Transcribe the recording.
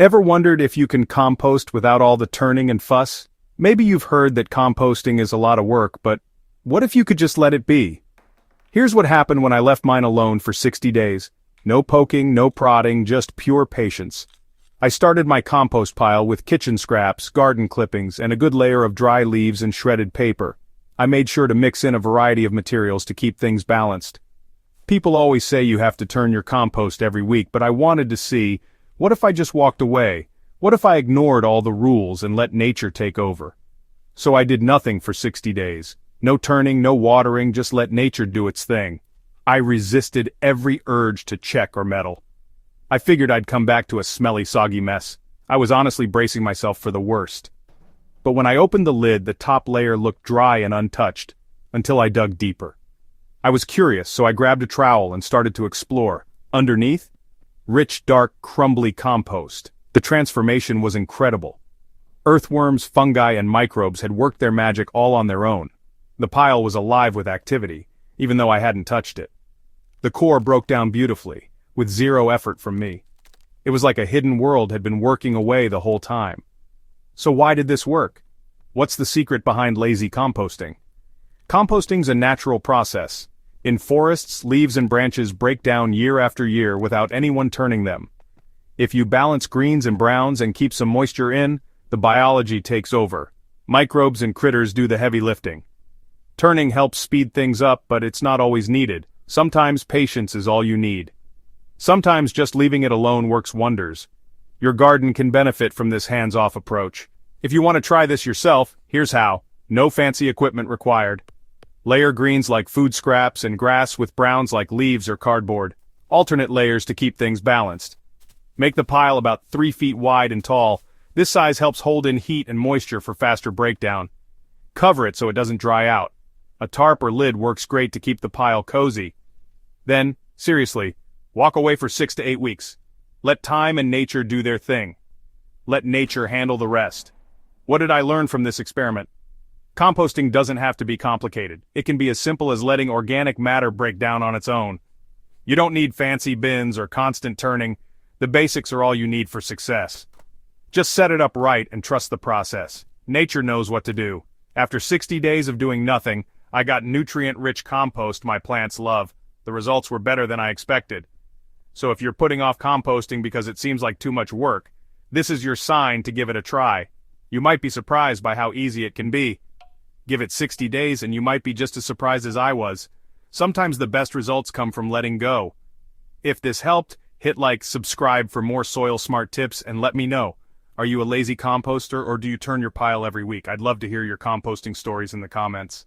Ever wondered if you can compost without all the turning and fuss? Maybe you've heard that composting is a lot of work, but what if you could just let it be? Here's what happened when I left mine alone for 60 days. No poking, no prodding, just pure patience. I started my compost pile with kitchen scraps, garden clippings, and a good layer of dry leaves and shredded paper. I made sure to mix in a variety of materials to keep things balanced. People always say you have to turn your compost every week, but I wanted to see, what if I just walked away? What if I ignored all the rules and let nature take over? So I did nothing for 60 days. No turning, no watering, just let nature do its thing. I resisted every urge to check or meddle. I figured I'd come back to a smelly, soggy mess. I was honestly bracing myself for the worst. But when I opened the lid, the top layer looked dry and untouched, until I dug deeper. I was curious, so I grabbed a trowel and started to explore. Underneath? Rich, dark, crumbly compost. The transformation was incredible. Earthworms, fungi, and microbes had worked their magic all on their own. The pile was alive with activity, even though I hadn't touched it. The core broke down beautifully, with zero effort from me. It was like a hidden world had been working away the whole time. So why did this work? What's the secret behind lazy composting? Composting's a natural process. In forests, leaves and branches break down year after year without anyone turning them. If you balance greens and browns and keep some moisture in, the biology takes over. Microbes and critters do the heavy lifting. Turning helps speed things up, but it's not always needed. Sometimes patience is all you need. Sometimes just leaving it alone works wonders. Your garden can benefit from this hands-off approach. If you want to try this yourself, here's how. No fancy equipment required. Layer greens like food scraps and grass with browns like leaves or cardboard. Alternate layers to keep things balanced. Make the pile about 3 feet wide and tall. This size helps hold in heat and moisture for faster breakdown. Cover it so it doesn't dry out. A tarp or lid works great to keep the pile cozy. Then, seriously, walk away for 6 to 8 weeks. Let time and nature do their thing. Let nature handle the rest. What did I learn from this experiment? Composting doesn't have to be complicated. It can be as simple as letting organic matter break down on its own. You don't need fancy bins or constant turning. The basics are all you need for success. Just set it up right and trust the process. Nature knows what to do. After 60 days of doing nothing, I got nutrient-rich compost my plants love. The results were better than I expected. So if you're putting off composting because it seems like too much work, this is your sign to give it a try. You might be surprised by how easy it can be. Give it 60 days and you might be just as surprised as I was. Sometimes the best results come from letting go. If this helped, hit like, subscribe for more soil smart tips, and let me know. Are you a lazy composter or do you turn your pile every week? I'd love to hear your composting stories in the comments.